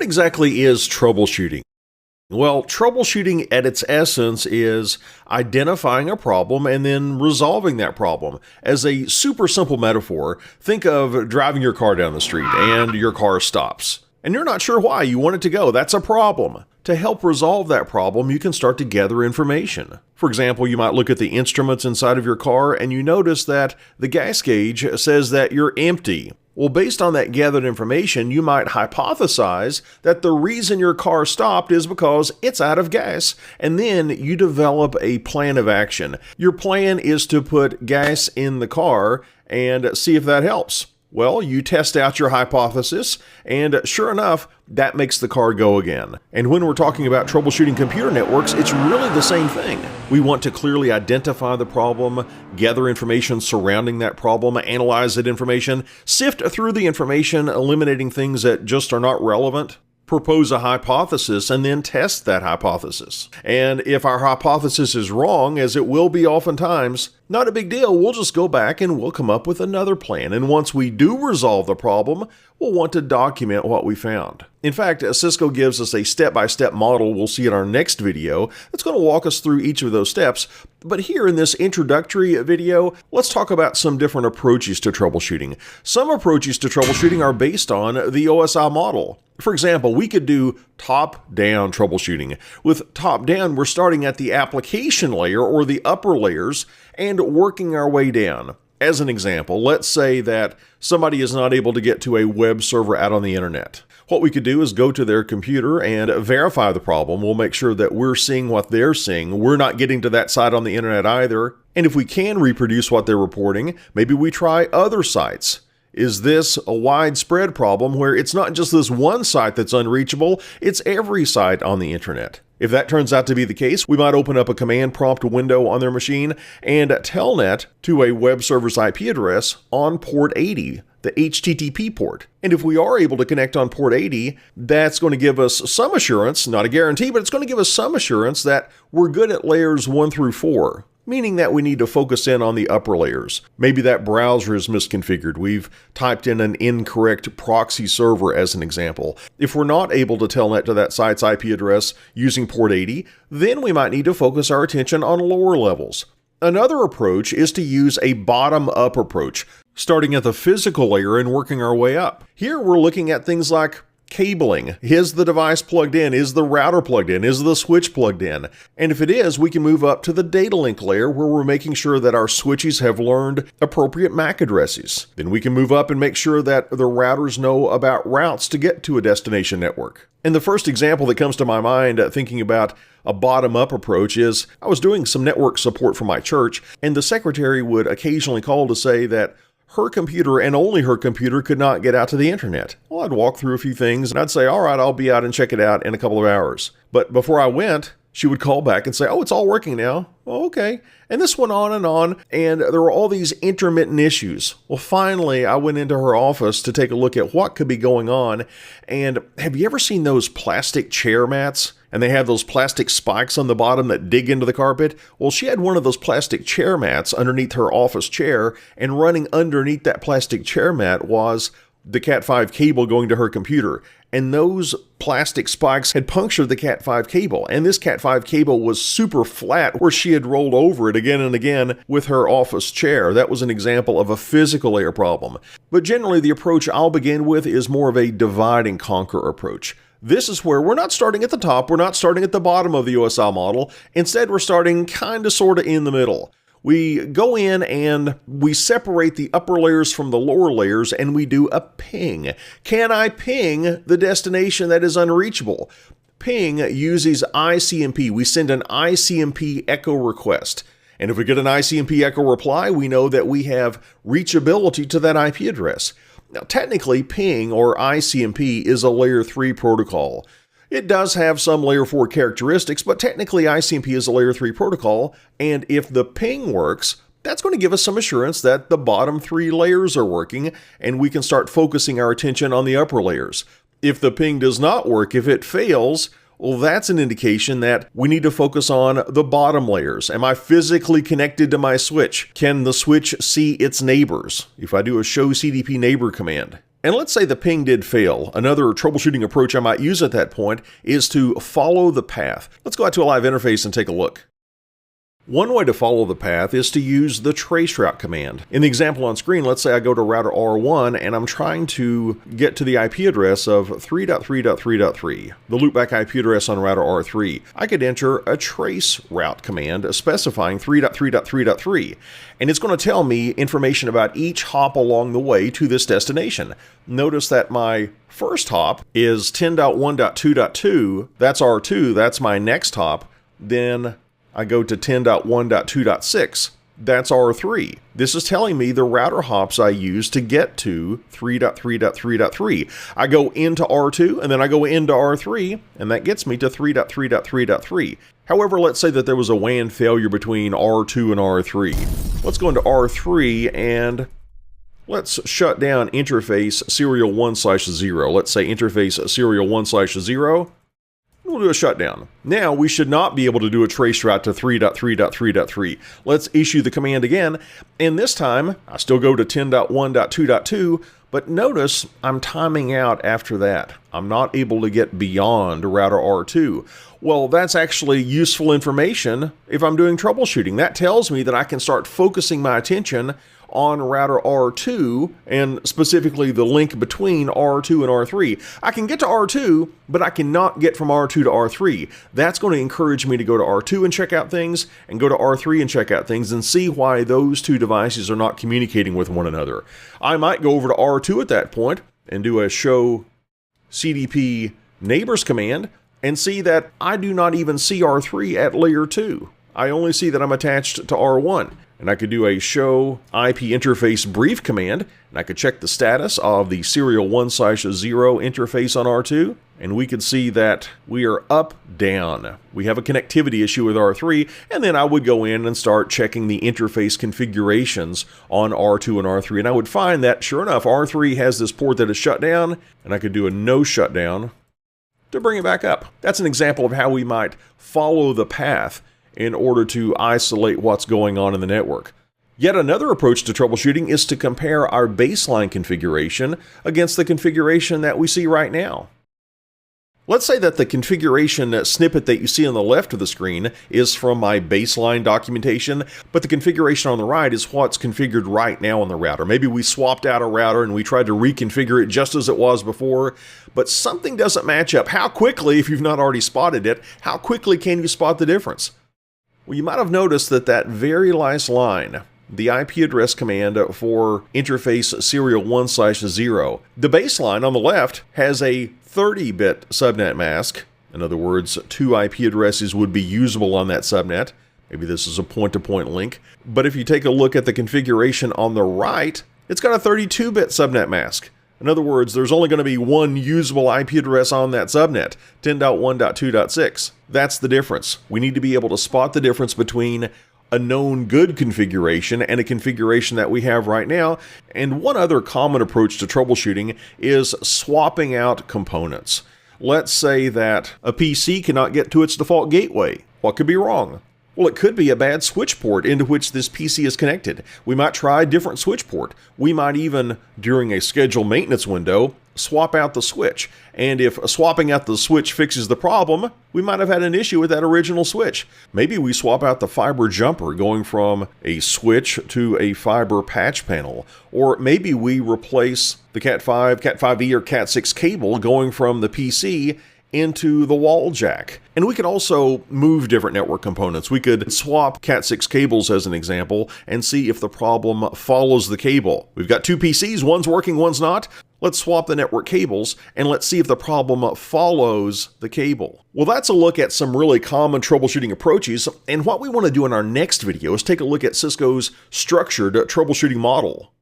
What exactly is troubleshooting? Well, troubleshooting at its essence is identifying a problem and then resolving that problem. As a super simple metaphor, think of driving your car down the street and your car stops. And you're not sure why you want it to go. That's a problem. To help resolve that problem, you can start to gather information. For example, you might look at the instruments inside of your car and you notice that the gas gauge says that you're empty. Well, based on that gathered information, you might hypothesize that the reason your car stopped is because it's out of gas, and then you develop a plan of action. Your plan is to put gas in the car and see if that helps. Well, you test out your hypothesis, and sure enough, that makes the car go again. And when we're talking about troubleshooting computer networks, it's really the same thing. We want to clearly identify the problem, gather information surrounding that problem, analyze that information, sift through the information, eliminating things that just are not relevant, propose a hypothesis, and then test that hypothesis. And if our hypothesis is wrong, as it will be oftentimes, not a big deal. We'll just go back and we'll come up with another plan. And once we do resolve the problem, we'll want to document what we found. In fact, Cisco gives us a step-by-step model we'll see in our next video that's going to walk us through each of those steps. But here in this introductory video, let's talk about some different approaches to troubleshooting. Some approaches to troubleshooting are based on the OSI model. For example, we could do top-down troubleshooting. With top-down, we're starting at the application layer or the upper layers and working our way down. As an example, let's say that somebody is not able to get to a web server out on the internet. What we could do is go to their computer and verify the problem. We'll make sure that we're seeing what they're seeing. We're not getting to that site on the internet either. And if we can reproduce what they're reporting, maybe we try other sites. Is this a widespread problem where it's not just this one site that's unreachable, it's every site on the internet? If that turns out to be the case, we might open up a command prompt window on their machine and telnet to a web server's IP address on port 80, the HTTP port. And if we are able to connect on port 80, that's going to give us some assurance, not a guarantee, but it's going to give us some assurance that we're good at layers 1 through 4. Meaning that we need to focus in on the upper layers. Maybe that browser is misconfigured. We've typed in an incorrect proxy server as an example. If we're not able to telnet to that site's IP address using port 80, then we might need to focus our attention on lower levels. Another approach is to use a bottom-up approach, starting at the physical layer and working our way up. Here we're looking at things like cabling. Is the device plugged in? Is the router plugged in? Is the switch plugged in? And if it is, we can move up to the data link layer where we're making sure that our switches have learned appropriate MAC addresses. Then we can move up and make sure that the routers know about routes to get to a destination network. And the first example that comes to my mind thinking about a bottom-up approach is I was doing some network support for my church, and the secretary would occasionally call to say that her computer and only her computer could not get out to the internet. Well, I'd walk through a few things and I'd say, all right, I'll be out and check it out in a couple of hours. But before I went, she would call back and say, oh, it's all working now. Oh, okay. And this went on, and there were all these intermittent issues. Well, finally, I went into her office to take a look at what could be going on. And have you ever seen those plastic chair mats? And they have those plastic spikes on the bottom that dig into the carpet. Well, she had one of those plastic chair mats underneath her office chair, and running underneath that plastic chair mat was the Cat5 cable going to her computer. And those plastic spikes had punctured the Cat5 cable. And this Cat5 cable was super flat where she had rolled over it again and again with her office chair. That was an example of a physical layer problem. But generally, the approach I'll begin with is more of a divide and conquer approach. This is where we're not starting at the top, we're not starting at the bottom of the OSI model. Instead, we're starting kind of sort of in the middle. We go in and we separate the upper layers from the lower layers and we do a ping. Can I ping the destination that is unreachable? Ping uses ICMP. We send an ICMP echo request. And if we get an ICMP echo reply, we know that we have reachability to that IP address. Now, technically, ping or ICMP is a layer 3 protocol. It does have some layer 4 characteristics, but technically ICMP is a layer 3 protocol, and if the ping works, that's going to give us some assurance that the bottom 3 layers are working, and we can start focusing our attention on the upper layers. If the ping does not work, if it fails, well, that's an indication that we need to focus on the bottom layers. Am I physically connected to my switch? Can the switch see its neighbors? If I do a show CDP neighbor command, And let's say the ping did fail. Another troubleshooting approach I might use at that point is to follow the path. Let's go out to a live interface and take a look. One way to follow the path is to use the traceroute command. In the example on screen, let's say I go to router R1 and I'm trying to get to the IP address of 3.3.3.3, the loopback IP address on router R3. I could enter a traceroute command specifying 3.3.3.3, and it's going to tell me information about each hop along the way to this destination. Notice that my first hop is 10.1.2.2, that's R2, that's my next hop. Then I go to 10.1.2.6, that's R3. This is telling me the router hops I use to get to 3.3.3.3. I go into R2 and then I go into R3, and that gets me to 3.3.3.3. However, let's say that there was a WAN failure between R2 and R3. Let's go into R3 and let's shut down interface serial 1/0. Let's say interface serial 1/0. We'll do a shutdown. Now we should not be able to do a trace route to 3.3.3.3. Let's issue the command again, and this time I still go to 10.1.2.2, but notice I'm timing out after that. I'm not able to get beyond router R2. Well, that's actually useful information if I'm doing troubleshooting. That tells me that I can start focusing my attention on router R2, and specifically the link between R2 and R3. I can get to R2, but I cannot get from R2 to R3. That's going to encourage me to go to R2 and check out things, and go to R3 and check out things, and see why those two devices are not communicating with one another. I might go over to R2 at that point and do a show CDP neighbors command and see that I do not even see R3 at layer 2. I only see that I'm attached to R1. And I could do a show IP interface brief command, and I could check the status of the serial 1/0 interface on R2, and we could see that we are up, down. We have a connectivity issue with R3, and then I would go in and start checking the interface configurations on R2 and R3, and I would find that, sure enough, R3 has this port that is shut down, and I could do a no shutdown to bring it back up. That's an example of how we might follow the path in order to isolate what's going on in the network. Yet another approach to troubleshooting is to compare our baseline configuration against the configuration that we see right now. Let's say that the configuration snippet that you see on the left of the screen is from my baseline documentation, but the configuration on the right is what's configured right now on the router. Maybe we swapped out a router and we tried to reconfigure it just as it was before, but something doesn't match up. How quickly, if you've not already spotted it, how quickly can you spot the difference? Well, you might have noticed that that very last line, the IP address command for interface serial 1/0, the baseline on the left has a 30-bit subnet mask. In other words, 2 IP addresses would be usable on that subnet. Maybe this is a point-to-point link. But if you take a look at the configuration on the right, it's got a 32-bit subnet mask. In other words, there's only going to be one usable IP address on that subnet, 10.1.2.6. That's the difference. We need to be able to spot the difference between a known good configuration and a configuration that we have right now. And one other common approach to troubleshooting is swapping out components. Let's say that a PC cannot get to its default gateway. What could be wrong? Well, it could be a bad switch port into which this PC is connected. We might try a different switch port. We might even, during a scheduled maintenance window, swap out the switch. And if swapping out the switch fixes the problem, we might have had an issue with that original switch. Maybe we swap out the fiber jumper going from a switch to a fiber patch panel. Or maybe we replace the Cat5, Cat5e, or Cat6 cable going from the PC into the wall jack. And we could also move different network components. We could swap Cat6 cables as an example and see if the problem follows the cable. We've got 2 PCs, one's working, one's not. Let's swap the network cables and let's see if the problem follows the cable. Well, that's a look at some really common troubleshooting approaches, and what we want to do in our next video is take a look at Cisco's structured troubleshooting model.